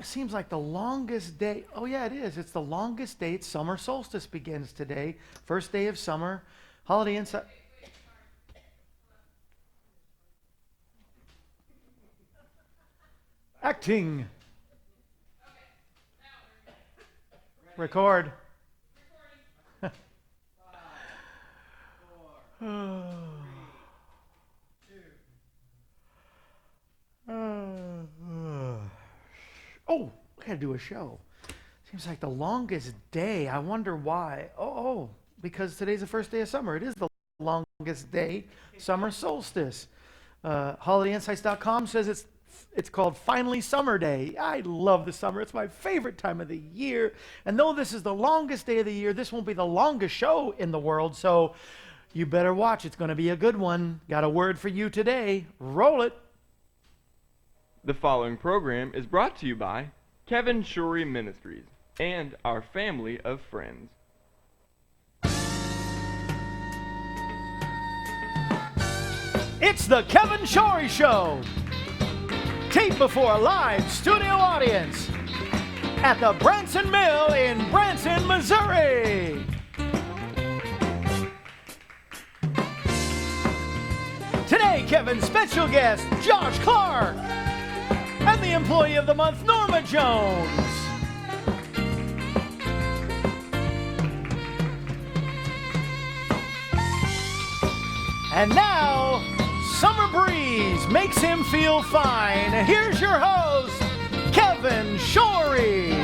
seems like the longest day. Oh yeah, it is. It's the longest day. Summer solstice begins today. First day of summer. Holiday inside. Acting. Record. Oh, we gotta do a show. Seems like the longest day. I wonder why. Because today's the first day of summer. It is the longest day, summer solstice. HolidayInsights.com says it's called Finally Summer Day. I love the summer. It's my favorite time of the year. And though this is the longest day of the year, this won't be the longest show in the world. So you better watch. It's going to be a good one. Got a word for you today. Roll it. The following program is brought to you by Kevin Shorey Ministries and our family of friends. It's the Kevin Shorey Show. Taped before a live studio audience at the Branson Mill in Branson, Missouri. Today, Kevin's special guest, Josh Clark, and the Employee of the Month, Norma Jones. And now, summer breeze makes him feel fine. Here's your host, Kevin Shorey.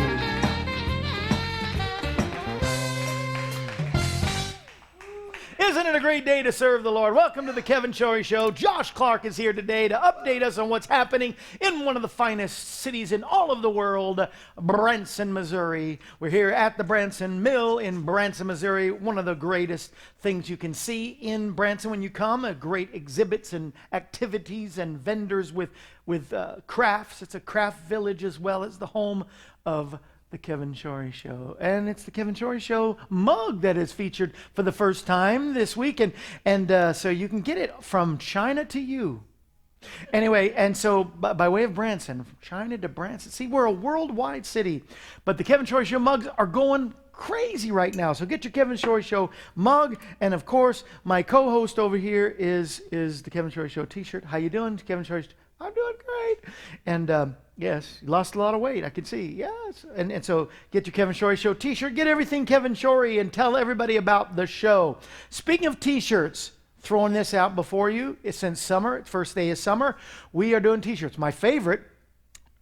Isn't it a great day to serve the Lord? Welcome to the Kevin Shorey Show. Josh Clark is here today to update us on what's happening in one of the finest cities in all of the world, Branson, Missouri. We're here at the Branson Mill in Branson, Missouri. One of the greatest things you can see in Branson when you come. Great exhibits and activities and vendors with crafts. It's a craft village as well as the home of the Kevin Shorey Show. And it's the Kevin Shorey Show mug that is featured for the first time this week. And so you can get it from China to you. Anyway, and so by way of Branson, from China to Branson. See, we're a worldwide city, but the Kevin Shorey Show mugs are going crazy right now. So get your Kevin Shorey Show mug. And of course, my co-host over here is the Kevin Shorey Show t-shirt. How you doing, Kevin Shorey? I'm doing great. And yes, you lost a lot of weight, I can see. Yes. And so get your Kevin Shorey Show t-shirt. Get everything Kevin Shorey and tell everybody about the show. Speaking of t-shirts, throwing this out before you. Since summer, first day of summer, we are doing t-shirts. My favorite,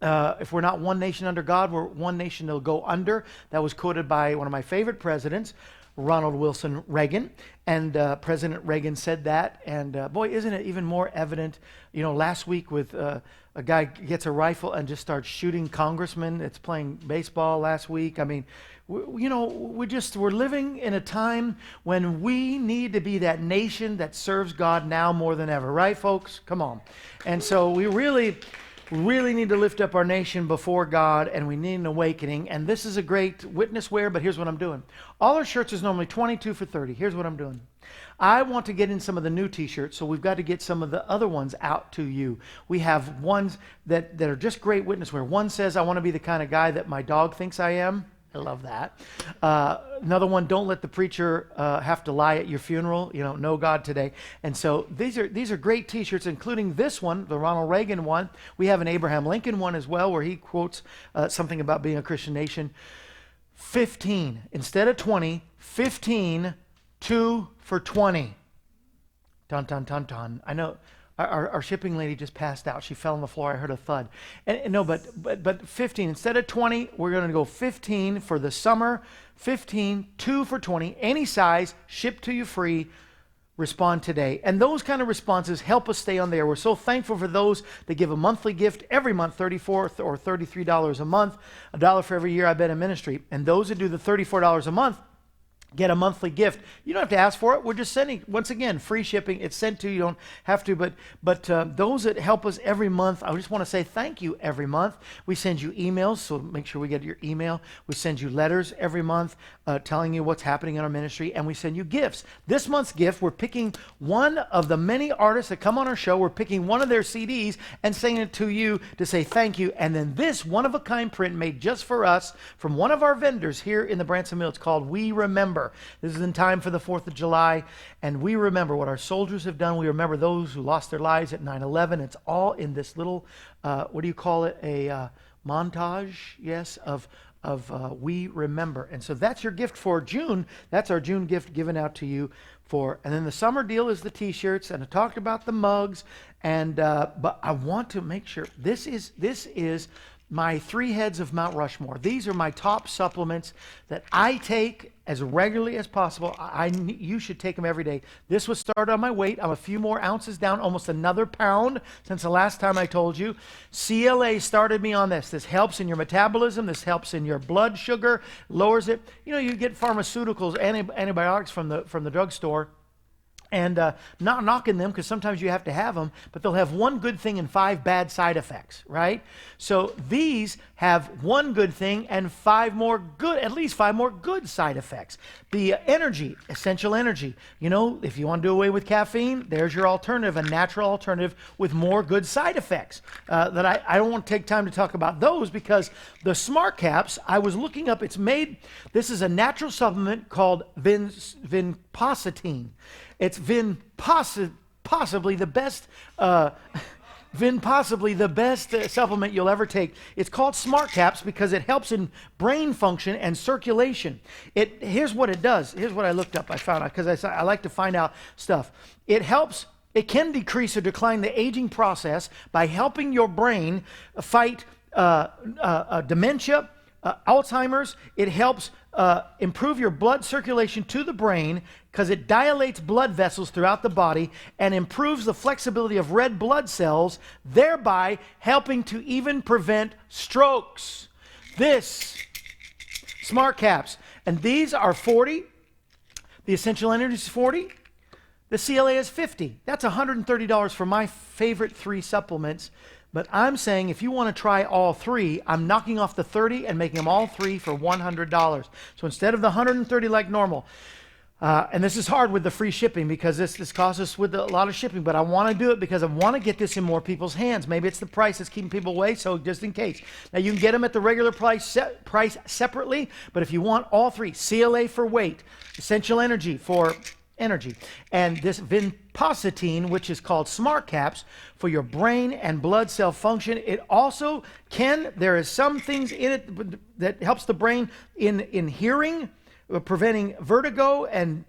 if we're not one nation under God, we're one nation that'll go under. That was quoted by one of my favorite presidents, Ronald Wilson Reagan. And President Reagan said that. And boy, isn't it even more evident, last week with a guy gets a rifle and just starts shooting congressmen. It's playing baseball last week. I mean, we're living in a time when we need to be that nation that serves God now more than ever. Right, folks? Come on. And so we really need to lift up our nation before God, and we need an awakening. And this is a great witness wear, but here's what I'm doing. All our shirts is normally $22 for $30. Here's what I'm doing. I want to get in some of the new t-shirts, so we've got to get some of the other ones out to you. We have ones that are just great witness wear. One says, I want to be the kind of guy that my dog thinks I am. I love that. Another one, don't let the preacher have to lie at your funeral. Know God today. And so these are great t-shirts, including this one, the Ronald Reagan one. We have an Abraham Lincoln one as well, where he quotes something about being a Christian nation. 15 instead of 20. 15, 2 for 20. Dun, dun, dun, dun. I know. Our shipping lady just passed out. She fell on the floor. I heard a thud. But 15. Instead of 20, we're going to go 15 for the summer. 15, 2 for 20. Any size, shipped to you free. Respond today. And those kind of responses help us stay on there. We're so thankful for those that give a monthly gift every month, $34 or $33 a month, $1 for every year I've been in ministry. And those that do the $34 a month, get a monthly gift. You don't have to ask for it. We're just sending, once again, free shipping. It's sent to you. You don't have to, but those that help us every month, I just want to say thank you every month. We send you emails, so make sure we get your email. We send you letters every month telling you what's happening in our ministry, and we send you gifts. This month's gift, we're picking one of the many artists that come on our show. We're picking one of their CDs and sending it to you to say thank you. And then this one-of-a-kind print made just for us from one of our vendors here in the Branson Mill. It's called We Remember. This is in time for the 4th of July, and we remember what our soldiers have done. We remember those who lost their lives at 9/11. It's all in this little, what do you call it, a montage, yes, of We Remember. And so that's your gift for June. That's our June gift given out to you for, and then the summer deal is the t-shirts, and I talked about the mugs, and but I want to make sure, this is my 3 heads of Mount Rushmore. These are my top supplements that I take as regularly as possible. You should take them every day. This was started on my weight. I'm a few more ounces down, almost another pound since the last time I told you. CLA started me on this. This helps in your metabolism. This helps in your blood sugar, lowers it. You know, you get pharmaceuticals, antibiotics from the drugstore. And not knocking them, because sometimes you have to have them, but they'll have one good thing and 5 bad side effects, right? So these have one good thing and at least 5 more good side effects. The energy, essential energy. You know, if you want to do away with caffeine, there's your alternative, a natural alternative with more good side effects. That I don't want to take time to talk about those, because the Smart Caps, I was looking up, this is a natural supplement called vinpocetine. It's possibly the best supplement you'll ever take. It's called Smart Caps because it helps in brain function and circulation. Here's what it does. Here's what I looked up. I found out, because I like to find out stuff. It can decrease or decline the aging process by helping your brain fight dementia, Alzheimer's. It helps improve your blood circulation to the brain because it dilates blood vessels throughout the body and improves the flexibility of red blood cells, thereby helping to even prevent strokes. This, Smart Caps, and these are 40. The Essential Energy is 40. The CLA is 50. That's $130 for my favorite 3 supplements. But I'm saying if you want to try all 3, I'm knocking off the 30 and making them all 3 for $100. So instead of the 130 like normal, and this is hard with the free shipping because this costs us with a lot of shipping, but I want to do it because I want to get this in more people's hands. Maybe it's the price that's keeping people away, so just in case. Now you can get them at the regular price separately, but if you want all 3, CLA for weight, Essential Energy for energy, and this vinpocetine, which is called Smart Caps, for your brain and blood cell function. It also there is some things in it that helps the brain in hearing, preventing vertigo and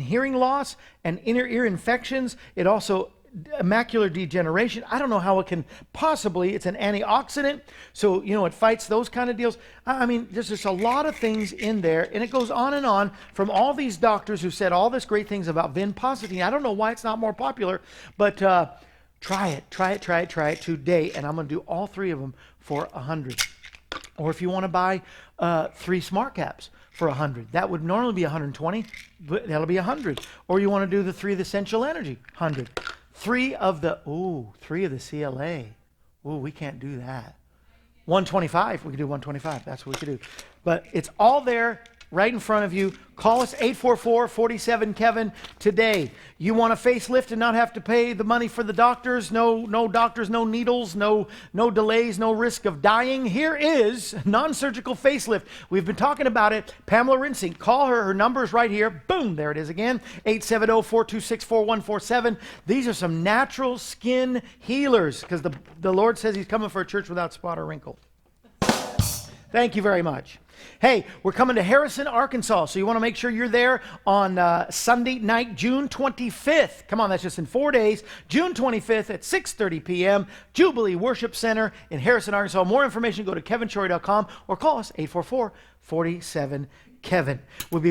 hearing loss and inner ear infections. It also macular degeneration. I don't know how it can possibly, it's an antioxidant, so it fights those kind of deals. I mean, there's just a lot of things in there, and it goes on from all these doctors who said all this great things about vinpocetine. I don't know why it's not more popular, but try it today, and I'm going to do all 3 of them for $100. Or if you want to buy 3 Smart Caps for $100, that would normally be $120, but that'll be $100. Or you want to do the 3 of the Essential Energy, $100. 3 of the CLA. Ooh, we can't do that. 125, we could do 125. That's what we could do. But it's all there right in front of you. Call us 844-47-KEVIN today. You want a facelift and not have to pay the money for the doctors? No doctors, no needles, no delays, no risk of dying. Here is non-surgical facelift. We've been talking about it. Pamela Rinsing. Call her. Her number is right here. Boom, there it is again. 870-426-4147. These are some natural skin healers because the Lord says he's coming for a church without spot or wrinkle. Thank you very much. Hey, we're coming to Harrison, Arkansas, so you want to make sure you're there on Sunday night, June 25th. Come on, that's just in 4 days. June 25th at 6:30 p.m., Jubilee Worship Center in Harrison, Arkansas. More information, go to kevinshorey.com or call us 844-47-KEVIN. We'll be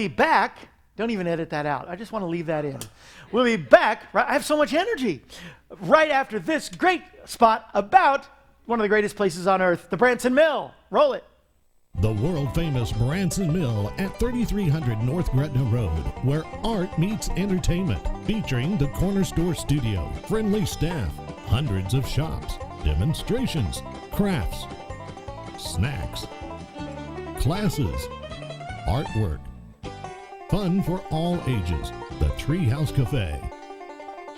back. Don't even edit that out. I just want to leave that in. We'll be back. I have so much energy. Right after this great spot about one of the greatest places on earth, the Branson Mill. Roll it. The world-famous Branson Mill at 3300 North Gretna Road, where art meets entertainment, featuring the Corner Store Studio, friendly staff, hundreds of shops, demonstrations, crafts, snacks, classes, artwork, fun for all ages, the Treehouse Cafe.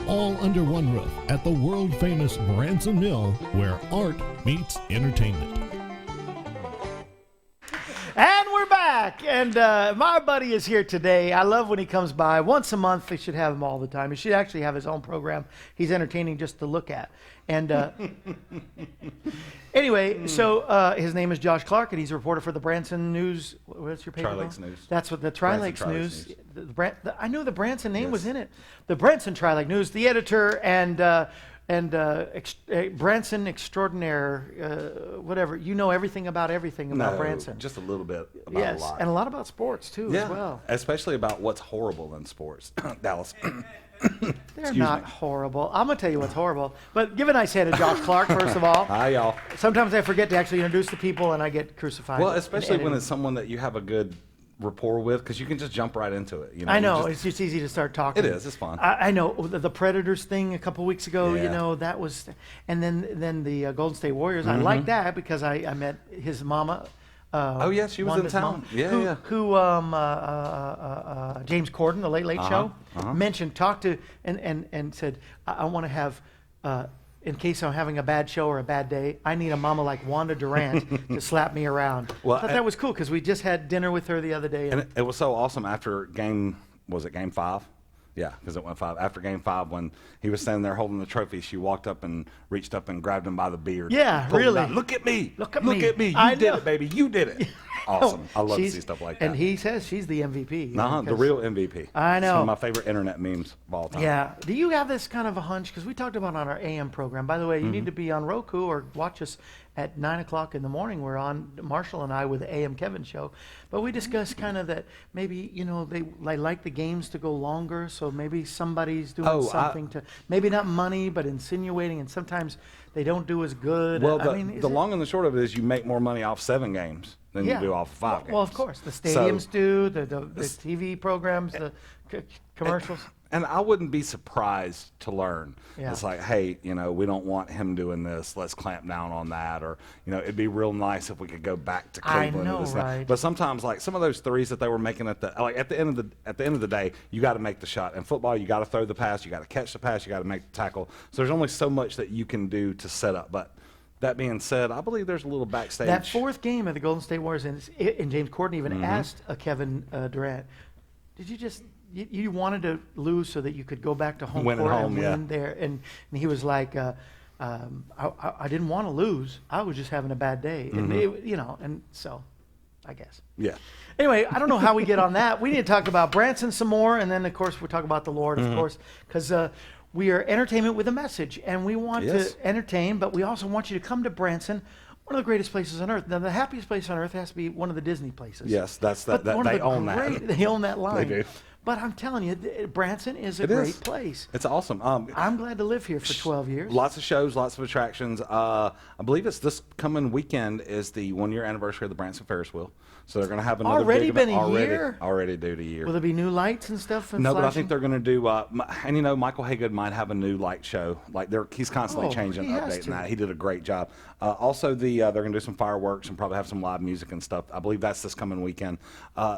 All under one roof at the world-famous Branson Mill, where art meets entertainment. And we're back, and my buddy is here today. I love when he comes by. Once a month, they should have him all the time. He should actually have his own program. He's entertaining just to look at. And anyway, so his name is Josh Clark, and he's a reporter for the Branson News. What's your paper? Tri-Lakes News. That's what the Tri-Lakes Tri-Lakes News. I knew the Branson name was in it. The Branson Tri-Lake News, the editor, and Branson extraordinaire, whatever. You know everything about everything about Branson. Just a little bit about a lot. And a lot about sports too, as well. Especially about what's horrible in sports. Dallas. They're not horrible. I'm gonna tell you what's horrible. But give a nice hand to Josh Clark, first of all. Hi, y'all. Sometimes I forget to actually introduce the people, and I get crucified. Well, especially when it's someone that you have a good rapport with, because you can just jump right into it. You know, I know, it's just easy to start talking. It is. It's fun. I know the Predators thing a couple weeks ago. Yeah. You know, that was, and then the Golden State Warriors. I like that because I met his mama. Oh yeah, she was in Wanda's town. mom, Yeah, who James Corden, the Late Late Show, mentioned, talked to, and said, I want to have, in case I'm having a bad show or a bad day, I need a mama like Wanda Durant to slap me around. Well, I thought that was cool because we just had dinner with her the other day. And it was so awesome after game 5? Yeah, because it went 5. After game 5, when he was standing there holding the trophy, she walked up and reached up and grabbed him by the beard. Yeah, pulled him really. out. Look at me. Look at me. You did it, baby. You did it. Awesome. I love to see stuff like that. And he says she's the MVP. The real MVP. I know. It's one of my favorite internet memes of all time. Yeah. Do you have this kind of a hunch? Because we talked about it on our AM program. By the way, you need to be on Roku or watch us at 9 o'clock in the morning. We're on, Marshall and I, with the AM Kevin show. But we discussed kind of that maybe, you know, they like the games to go longer. So maybe somebody's doing something to, maybe not money, but insinuating. And sometimes they don't do as good. Well, the long and the short of it is you make more money off 7 games than you do off 5 games. Well, of course. The stadiums do, the TV programs, the commercials. And I wouldn't be surprised to learn. Yeah. It's like, hey, you know, we don't want him doing this. Let's clamp down on that. Or, you know, it'd be real nice if we could go back to Cleveland. I know, right? But sometimes, like some of those threes that they were making at the end of the day, you got to make the shot. In football, you got to throw the pass, you got to catch the pass, you got to make the tackle. So there's only so much that you can do to set up. But that being said, I believe there's a little backstage. That fourth game of the Golden State Warriors, and James Corden even asked Kevin Durant, did you just you wanted to lose so that you could go back to home court and win there? And he was like, I didn't want to lose. I was just having a bad day. And and so I guess. Yeah. Anyway, I don't know how we get on that. We need to talk about Branson some more, and then of course we'll talk about the Lord, of course, because we are entertainment with a message, and we want to entertain, but we also want you to come to Branson, one of the greatest places on earth. Now, the happiest place on earth has to be one of the Disney places. Yes, they own that. They own that line. They do. But I'm telling you, Branson is a great place. It's awesome. I'm glad to live here for 12 years. Lots of shows, lots of attractions. I believe it's this coming weekend is the 1-year anniversary of the Branson Ferris wheel. So they're going to have another Already big been event. a year? Already due to a year. Will there be new lights and stuff? No, but I think they're going to do, and you know, Michael Haygood might have a new light show. Like he's constantly changing, updating that. He did a great job. Also, they're going to do some fireworks and probably have some live music and stuff. I believe that's this coming weekend.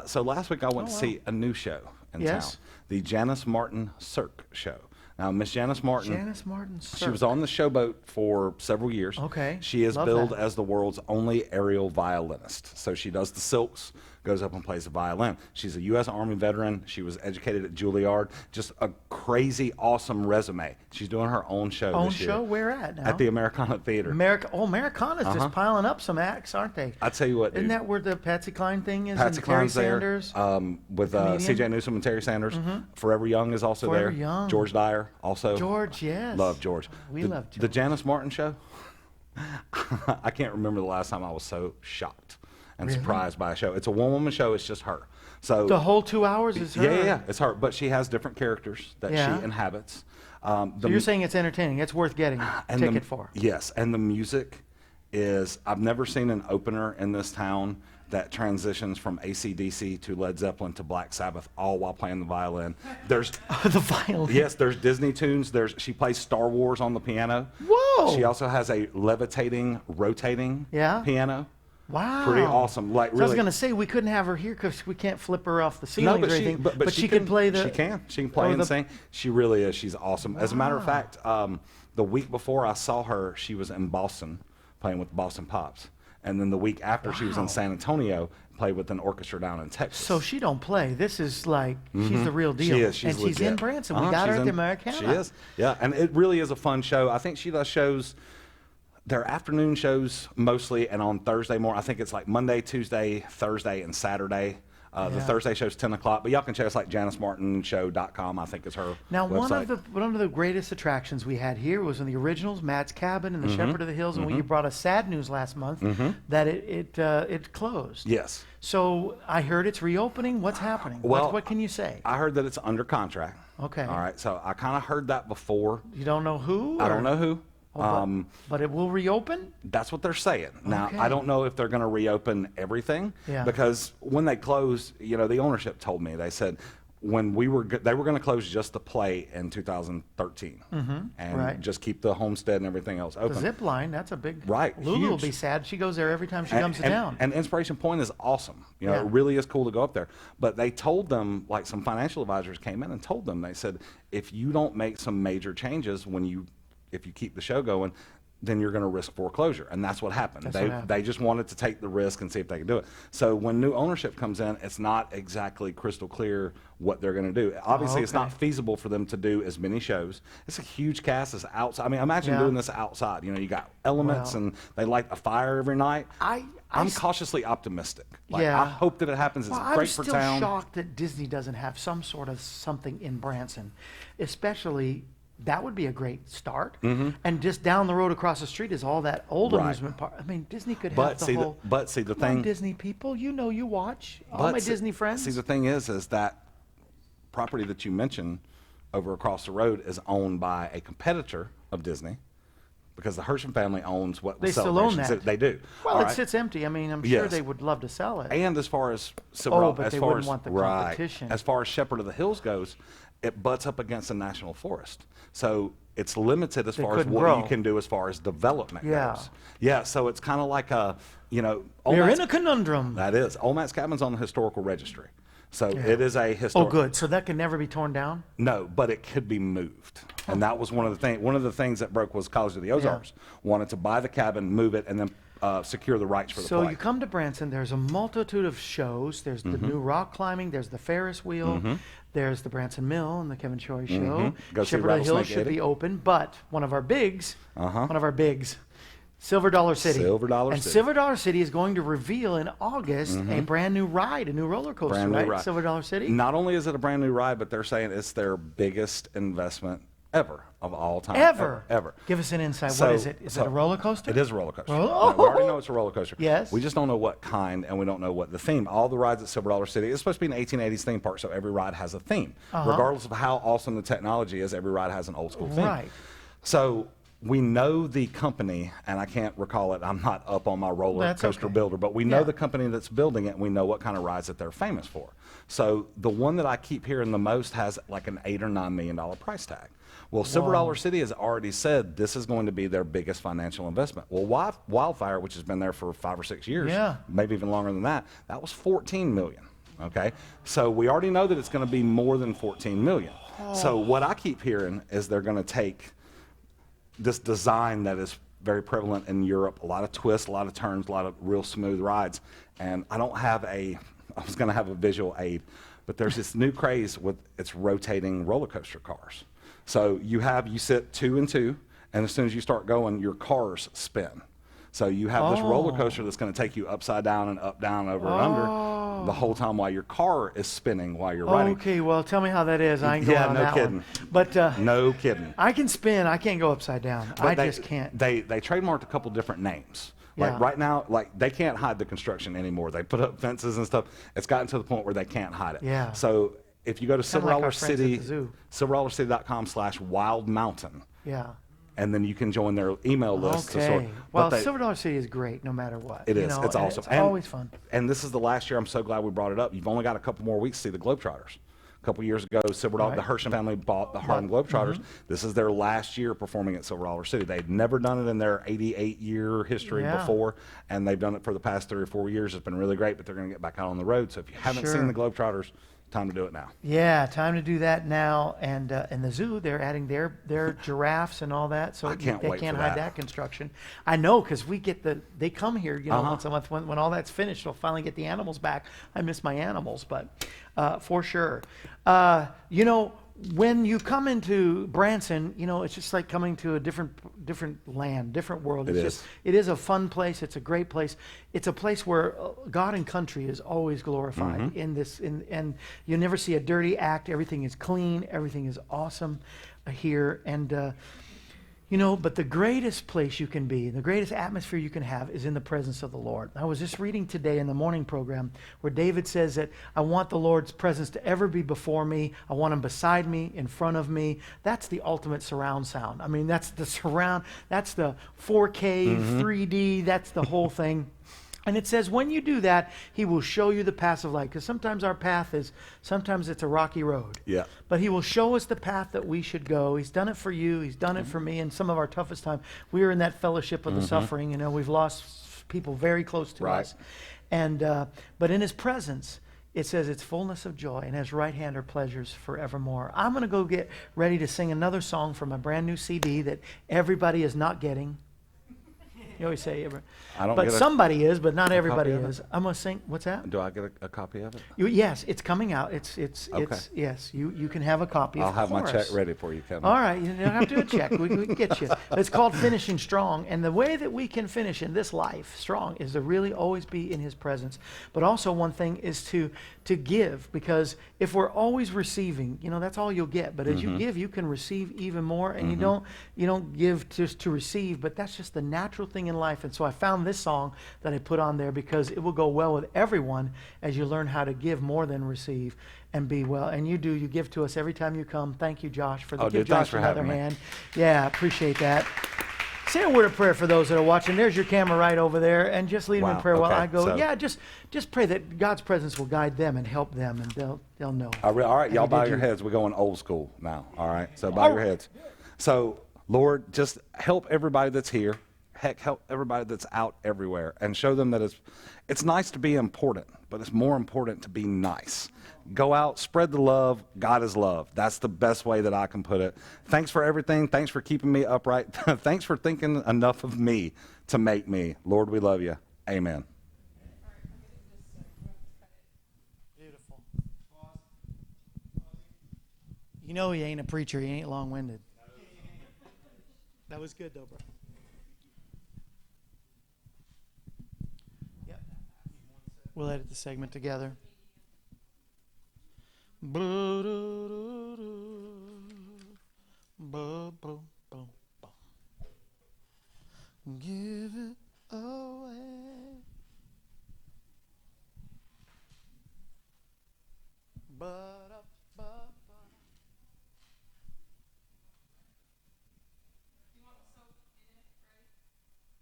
So last week I went to see a new show in town, the Janice Martin Cirque show. Now, Miss Janice Martin, she was on the Showboat for several years. Okay. She is billed as the world's only aerial violinist. So she does the silks, goes up and plays the violin. She's a U.S. Army veteran. She was educated at Juilliard. Just a crazy, awesome resume. She's doing her own show this year. Own show? Where at now? At the Americana Theater. Americana's just piling up some acts, aren't they? I tell you what, Isn't that where the Patsy Cline thing is? Patsy and Terry Cline's Sanders? there, with C.J. Newsom and Terry Sanders. Forever Young is also Forever there. Young. George Dyer also. George, yes. Love George. We love George. The Janice Martin show, I can't remember the last time I was so shocked and surprised by a show. It's a one-woman show. It's just her. So the whole 2 hours is her? Yeah, it's her. But she has different characters that she inhabits. So you're saying it's entertaining. It's worth getting a ticket for. Yes, and the music is, I've never seen an opener in this town that transitions from AC/DC to Led Zeppelin to Black Sabbath, all while playing the violin. There's The violin. yes, there's Disney tunes. She plays Star Wars on the piano. Whoa. She also has a levitating, rotating piano. Wow. Pretty awesome. Like So really. I was going to say we couldn't have her here because we can't flip her off the ceiling or anything. But she could play the. She can. She can play and sing. She really is. She's awesome. As a matter of fact, the week before I saw her, she was in Boston playing with the Boston Pops. And then the week after, she was in San Antonio, played with an orchestra down in Texas. So she don't play. This is like she's the real deal. She is. She's and she's legit. in Branson. We got her at the Americana. She is. Yeah, and it really is a fun show. I think she does shows. They're afternoon shows mostly, and on Thursday morning, I think it's like Monday, Tuesday, Thursday, and Saturday. The Thursday show's 10 o'clock, but y'all can check us like JaniceMartinShow.com, I think is her Now, website. one of the greatest attractions we had here was in the originals, Matt's Cabin and the Shepherd of the Hills, and you brought us sad news last month that it closed. Yes. So I heard it's reopening. What's happening? Well, what can you say? I heard that it's under contract. Okay. All right, so I kind of heard that before. You don't know who? I don't know who. But it will reopen? That's what they're saying. Now, Okay. I don't know if they're going to reopen everything because when they closed, the ownership told me, they said when they were going to close just the play in 2013 and just keep the homestead and everything else The open. zip line, that's a big. Right, Lulu will huge. be sad. She goes there every time she comes to town. And Inspiration Point is awesome. Yeah. It really is cool to go up there. But they told them, like some financial advisors came in and told them, they said, if you don't make some major changes if you keep the show going, then you're going to risk foreclosure. And that's what happened. They just wanted to take the risk and see if they could do it. So when new ownership comes in, it's not exactly crystal clear what they're going to do. Obviously, it's not feasible for them to do as many shows. It's a huge cast. It's outside. I mean, imagine doing this outside. You got elements and they light a fire every night. I'm cautiously optimistic. I hope that it happens. It's great for town. I'm still shocked that Disney doesn't have some sort of something in Branson, especially. That would be a great start. And just down the road across the street is all that old amusement park. I mean, Disney could have the whole. But see, the thing. Disney people, you watch. All my Disney friends. See, the thing is that property that you mentioned over across the road is owned by a competitor of Disney because the Hersham family owns what They still own that. They do. Well, it sits empty. I mean, I'm sure Yes. they would love to sell it. And as far as but they wouldn't want the competition. As far as Shepherd of the Hills goes, it butts up against a national forest. So it's limited as far as couldn't what grow. you can do as far as development goes. Yeah, so it's kind of like Old They're Matt's- in a conundrum. That is. Old Matt's Cabin's on the historical registry. So it is a historic. Oh, good. So that can never be torn down? No, but it could be moved. And that was one of the things that broke was College of the Ozarks wanted to buy the cabin, move it, and then secure the rights for the So play. you come to Branson, there's a multitude of shows. There's the new rock climbing, there's the Ferris wheel, there's the Branson Mill and the Kevin Shorey show. Go see Shepherd of the Hills Rattlesnake should Eddie. be open, but one of our bigs, Silver Dollar City. Silver Dollar and City. Silver Dollar City is going to reveal in August a brand new ride, a new roller coaster, Brand new right? ride. Silver Dollar City? Not only is it a brand new ride, but they're saying it's their biggest investment ever of all time. Ever. Give us an insight. So- what is it? Is it a roller coaster? It is a roller coaster. Oh. We already know it's a roller coaster. Yes. We just don't know what kind, and we don't know what the theme. All the rides at Silver Dollar City, it's supposed to be an 1880s theme park, so every ride has a theme. Regardless of how awesome the technology is, every ride has an old school theme. Right. So we know the company, and I can't recall it. I'm not up on my roller That's coaster okay. builder, but we know Yeah. the company that's building it, and we know what kind of rides that they're famous for. So the one that I keep hearing the most has like an $8 or $9 million price tag. Well, Silver Dollar City has already said this is going to be their biggest financial investment. Well, Wildfire, which has been there for 5 or 6 years, maybe even longer than that, that was $14 million. Okay, so we already know that it's going to be more than $14 million. So what I keep hearing is they're going to take this design that is very prevalent in Europe, a lot of twists, a lot of turns, a lot of real smooth rides, and I was going to have a visual aid, but there's this new craze with its rotating roller coaster cars. So you sit 2 and 2, and as soon as you start going, your cars spin. So you have this roller coaster that's going to take you upside down and up, down, over, and under the whole time while your car is spinning while you're riding. Okay, well, tell me how that is. I ain't going on no that kidding. one. But No kidding. I can spin. I can't go upside down. But they just can't. They trademarked a couple different names. Like Yeah. right now, like they can't hide the construction anymore. They put up fences and stuff. It's gotten to the point where they can't hide it. Yeah. So if you go to Kinda like our friends at the zoo. silverdollarcity.com/Wild Mountain, Yeah. and then you can join their email list. Okay. Well, Silver Dollar City is great no matter what. It is. It's awesome. It's always fun. And this is the last year. I'm so glad we brought it up. You've only got a couple more weeks to see the Globetrotters. A couple years ago, Silver Dollar, the Hersham family bought the Harlem Globetrotters. This is their last year performing at Silver Dollar City. They'd never done it in their 88-year history before, and they've done it for the past 3 or 4 years. It's been really great, but they're going to get back out on the road. So if you haven't seen the Globetrotters, time to do it now. Yeah, time to do that now. And in the zoo, they're adding their giraffes and all that, so they can't hide that construction. I know, because they come here, once a month. When all that's finished, they'll finally get the animals back. I miss my animals, but for sure. When you come into Branson, it's just like coming to a different land, different world. It is a fun place. It's a great place. It's a place where God and country is always glorified in this. And you never see a dirty act. Everything is clean. Everything is awesome here. And but the greatest place you can be, the greatest atmosphere you can have is in the presence of the Lord. I was just reading today in the morning program where David says that I want the Lord's presence to ever be before me. I want him beside me, in front of me. That's the ultimate surround sound. I mean, that's the surround, that's the 4K, 3D, that's the whole thing. And it says, when you do that, he will show you the path of life. Because sometimes our path sometimes it's a rocky road. Yeah. But he will show us the path that we should go. He's done it for you. He's done it for me. In some of our toughest time, we were in that fellowship of the suffering. We've lost people very close to us. And but in his presence, it says it's fullness of joy, and his right hand are pleasures forevermore. I'm going to go get ready to sing another song from a brand new CD that everybody is not getting. You always say, but somebody is, but not everybody is. I'm gonna sing. What's that? Do I get a copy of it? Yes, it's coming out. It's yes. You can have a copy. I'll have my check ready for you, Kevin. All right, you don't have to do a check. We can get you. It's called Finishing Strong, and the way that we can finish in this life strong is to really always be in His presence. But also, one thing is to give, because if we're always receiving, that's all you'll get. But as you give, you can receive even more, and you don't give just to receive, but that's just the natural thing in life. And so I found this song that I put on there because it will go well with everyone as you learn how to give more than receive and be well. And you give to us every time you come. Thank you, Josh, for the give Josh another hand. Yeah, appreciate that. Say a word of prayer for those that are watching. There's your camera right over there, and just lead them in prayer while I go. Just pray that God's presence will guide them and help them, and they'll know. All right, y'all bow your heads. We're going old school now. All right, so bow your heads. So, Lord, just help everybody that's here. Heck, help everybody that's out everywhere, and show them that it's nice to be important, but it's more important to be nice. Go out, spread the love. God is love. That's the best way that I can put it. Thanks for everything. Thanks for keeping me upright. Thanks for thinking enough of me to make me. Lord, we love you. Amen. Beautiful. He ain't a preacher. He ain't long-winded. That was good, though, bro. We'll edit the segment together. Give it away.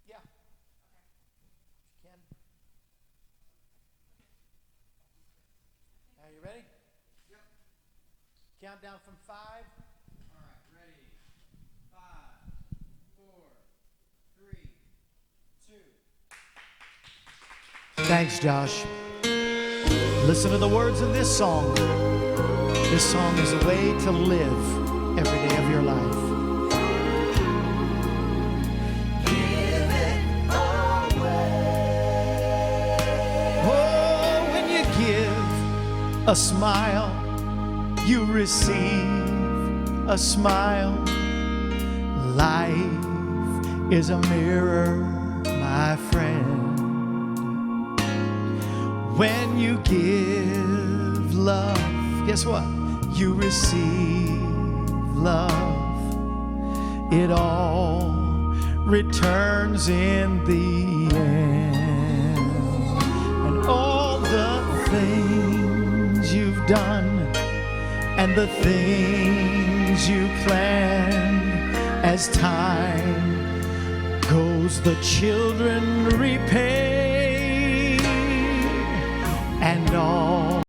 Yeah. Can. Are you ready? Yep. Countdown from 5. All right, ready. 5, 4, 3, 2. Thanks, Josh. Listen to the words of this song. This song is a way to live every day of your life. A smile, you receive a smile. Life is a mirror, my friend. When you give love, guess what? You receive love. It all returns in the end. And all the things you've done and the things you planned as as time goes, the children repay, and all